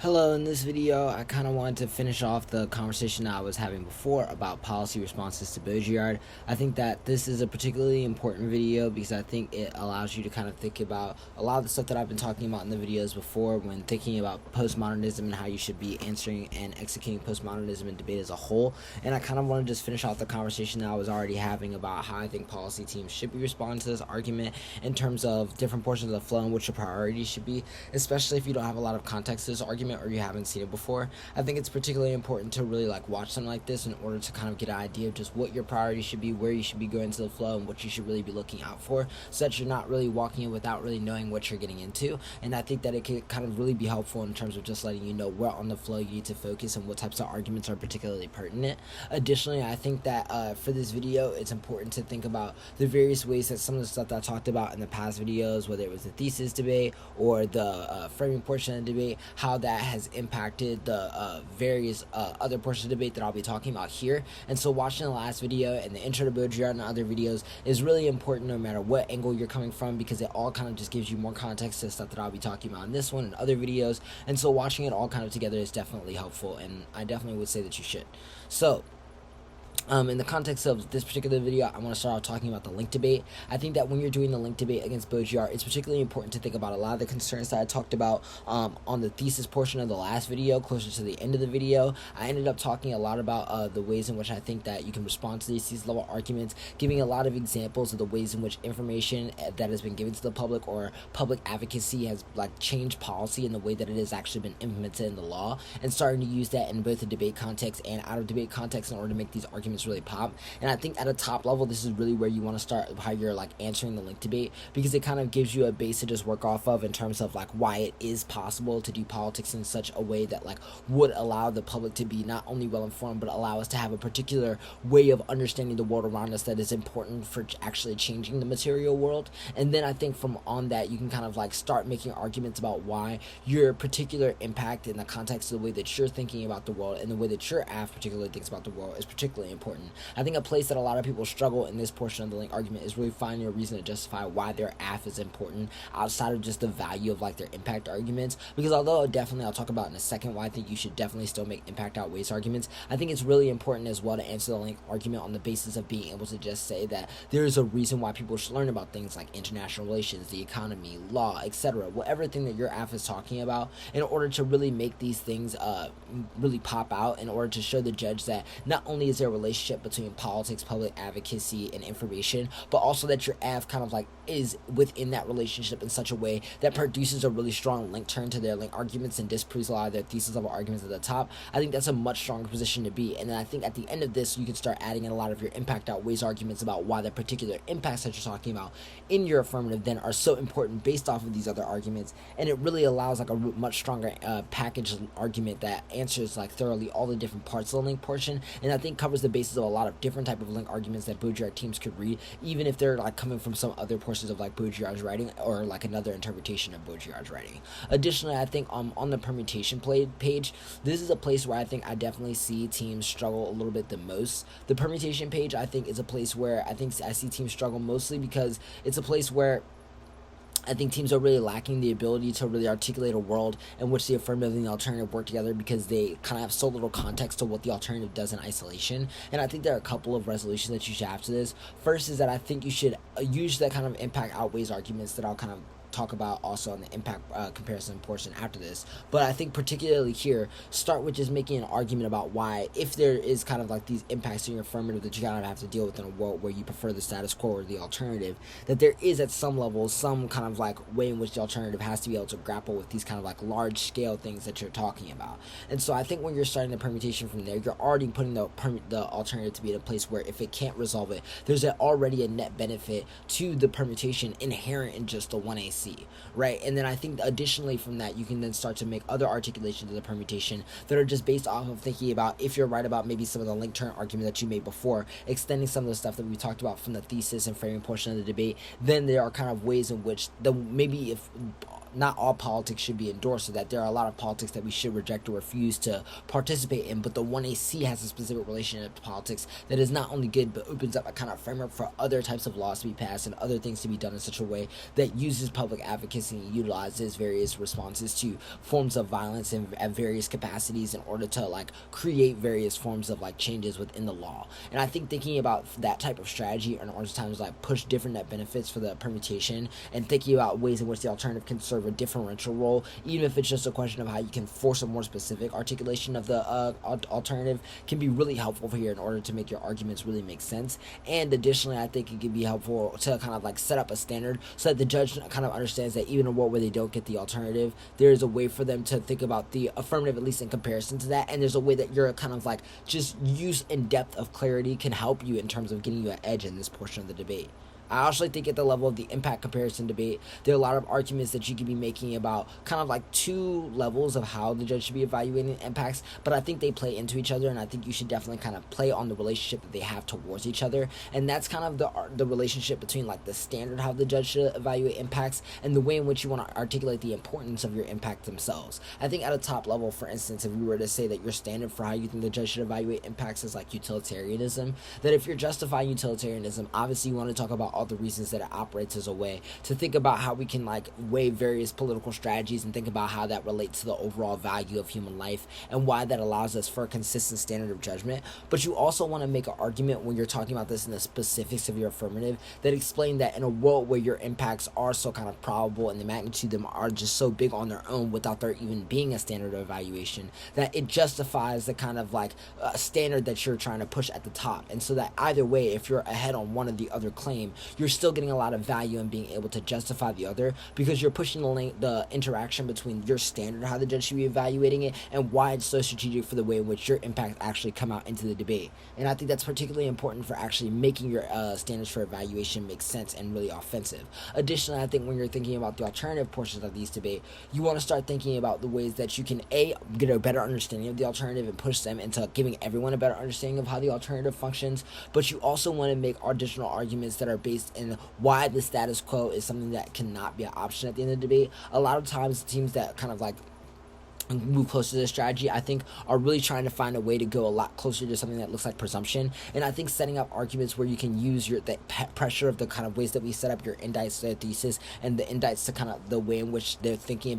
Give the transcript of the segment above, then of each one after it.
Hello, in this video, I kind of wanted to finish off the conversation I was having before about policy responses to Baudrillard. I think that this is a particularly important video because I think it allows you to kind of think about a lot of the stuff that I've been talking about in the videos before when thinking about postmodernism and how you should be answering and executing postmodernism and debate as a whole. And I kind of want to just finish off the conversation that I was already having about how I think policy teams should be responding to this argument in terms of different portions of the flow and what your priorities should be, especially if you don't have a lot of context to this argument or you haven't seen it before. I think it's particularly important to really watch something like this in order to kind of get an idea of just what your priorities should be, where you should be going to the flow, and what you should really be looking out for, so that you're not really walking in without really knowing what you're getting into. And I think that it could kind of really be helpful in terms of just letting you know where on the flow you need to focus and what types of arguments are particularly pertinent. Additionally, I think that for this video, it's important to think about the various ways that some of the stuff that I talked about in the past videos, whether it was the thesis debate or the framing portion of the debate, how that has impacted the various other portions of the debate that I'll be talking about here. And so watching the last video and the intro to Baudrillard and other videos is really important no matter what angle you're coming from, because it all kind of just gives you more context to stuff that I'll be talking about in this one and other videos. And so watching it all kind of together is definitely helpful, and I definitely would say that you should. So in the context of this particular video, I want to start out talking about the link debate. I think that when you're doing the link debate against Baudrillard, it's particularly important to think about a lot of the concerns that I talked about on the thesis portion of the last video, closer to the end of the video. I ended up talking a lot about the ways in which I think that you can respond to these thesis level arguments, giving a lot of examples of the ways in which information that has been given to the public or public advocacy has changed policy in the way that it has actually been implemented in the law, and starting to use that in both the debate context and out of debate context in order to make these arguments really pop. And I think at a top level, this is really where you want to start how you're answering the link debate, because it kind of gives you a base to just work off of in terms of why it is possible to do politics in such a way that would allow the public to be not only well informed, but allow us to have a particular way of understanding the world around us that is important for actually changing the material world. And then I think from on that, you can kind of start making arguments about why your particular impact in the context of the way that you're thinking about the world and the way that your AF particularly thinks about the world is particularly important. I think a place that a lot of people struggle in this portion of the link argument is really finding a reason to justify why their AF is important outside of just the value of their impact arguments. Because although definitely I'll talk about in a second why I think you should definitely still make impact outweighs arguments, I think it's really important as well to answer the link argument on the basis of being able to just say that there is a reason why people should learn about things like international relations, the economy, law, etc. Whatever thing that your AF is talking about, in order to really make these things really pop out, in order to show the judge that not only is there a relationship between politics, public advocacy, and information, but also that your AF kind of is within that relationship in such a way that produces a really strong link turn to their link arguments and disproves a lot of their thesis level arguments at the top. I think that's a much stronger position to be. And then I think at the end of this, you can start adding in a lot of your impact outweighs arguments about why the particular impacts that you're talking about in your affirmative then are so important based off of these other arguments. And it really allows a much stronger package argument that answers thoroughly all the different parts of the link portion, and I think covers the basis of a lot of different type of link arguments that Baudrillard teams could read, even if they're coming from some other portions of Baudrillard's writing or another interpretation of Baudrillard's writing. Additionally, I think on the permutation page, this is a place where I think I definitely see teams struggle a little bit the most. The permutation page, I think, is a place where I think I see teams struggle mostly because it's a place where I think teams are really lacking the ability to really articulate a world in which the affirmative and the alternative work together, because they kind of have so little context to what the alternative does in isolation. And I think there are a couple of resolutions that you should have to this. First is that I think you should use that kind of impact outweighs arguments that I'll kind of talk about also on the impact comparison portion after this. But I think particularly here, start with just making an argument about why, if there is kind of these impacts in your affirmative that you kind of have to deal with in a world where you prefer the status quo or the alternative, that there is at some level some kind of way in which the alternative has to be able to grapple with these kind of large scale things that you're talking about. And so I think when you're starting the permutation from there, you're already putting the alternative to be in a place where if it can't resolve it, there's already a net benefit to the permutation inherent in just the 1AC. Right? And then I think additionally from that, you can then start to make other articulations of the permutation that are just based off of thinking about, if you're right about maybe some of the link turn argument that you made before, extending some of the stuff that we talked about from the thesis and framing portion of the debate, then there are kind of ways in which maybe if not all politics should be endorsed, so that there are a lot of politics that we should reject or refuse to participate in, but the 1AC has a specific relationship to politics that is not only good but opens up a kind of framework for other types of laws to be passed and other things to be done in such a way that uses public advocacy and utilizes various responses to forms of violence and at various capacities in order to like create various forms of like changes within the law. And I think thinking about that type of strategy in order to times like push different net benefits for the permutation, and thinking about ways in which the alternative can serve a differential role, even if it's just a question of how you can force a more specific articulation of the alternative, can be really helpful for here in order to make your arguments really make sense. And additionally, I think it can be helpful to kind of like set up a standard so that the judge kind of understands that even in a world where they don't get the alternative, there is a way for them to think about the affirmative, at least in comparison to that, and there's a way that your kind of like just use and depth of clarity can help you in terms of getting you an edge in this portion of the debate. I actually think at the level of the impact comparison debate, there are a lot of arguments that you could be making about kind of like two levels of how the judge should be evaluating impacts, but I think they play into each other, and I think you should definitely kind of play on the relationship that they have towards each other, and that's kind of the relationship between like the standard how the judge should evaluate impacts and the way in which you want to articulate the importance of your impact themselves. I think at a top level, for instance, if we were to say that your standard for how you think the judge should evaluate impacts is like utilitarianism, that if you're justifying utilitarianism, obviously you want to talk about all the reasons that it operates as a way to think about how we can like weigh various political strategies and think about how that relates to the overall value of human life and why that allows us for a consistent standard of judgment. But you also want to make an argument when you're talking about this in the specifics of your affirmative that explain that in a world where your impacts are so kind of probable and the magnitude of them are just so big on their own without there even being a standard of evaluation, that it justifies the kind of like standard that you're trying to push at the top. And so that either way, if you're ahead on one or the other claim, you're still getting a lot of value in being able to justify the other, because you're pushing the interaction between your standard, how the judge should be evaluating it, and why it's so strategic for the way in which your impact actually come out into the debate. And I think that's particularly important for actually making your standards for evaluation make sense and really offensive. Additionally, I think when you're thinking about the alternative portions of these debate, you want to start thinking about the ways that you can get a better understanding of the alternative and push them into giving everyone a better understanding of how the alternative functions, but you also want to make additional arguments that are based in why the status quo is something that cannot be an option at the end of the debate. A lot of times teams that kind of like move closer to this strategy, I think, are really trying to find a way to go a lot closer to something that looks like presumption. And I think setting up arguments where you can use the pressure of the kind of ways that we set up your indices, their thesis, and the indices to kind of the way in which they're thinking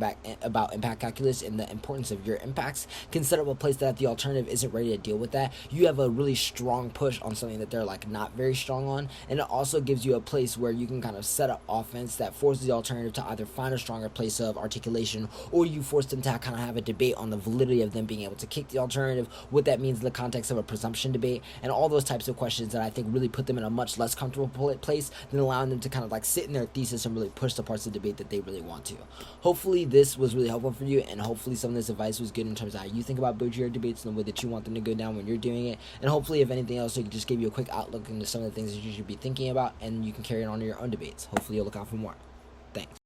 about impact calculus and the importance of your impacts can set up a place that if the alternative isn't ready to deal with that, you have a really strong push on something that they're like not very strong on. And it also gives you a place where you can kind of set up offense that forces the alternative to either find a stronger place of articulation, or you force them to kind of have a debate on the validity of them being able to kick the alternative, what that means in the context of a presumption debate, and all those types of questions that I think really put them in a much less comfortable place than allowing them to kind of like sit in their thesis and really push the parts of the debate that they really want to. Hopefully this was really helpful for you, and hopefully some of this advice was good in terms of how you think about Baudrillard debates and the way that you want them to go down when you're doing it, and hopefully if anything else, it could just give you a quick outlook into some of the things that you should be thinking about, and you can carry it on to your own debates. Hopefully you'll look out for more. Thanks.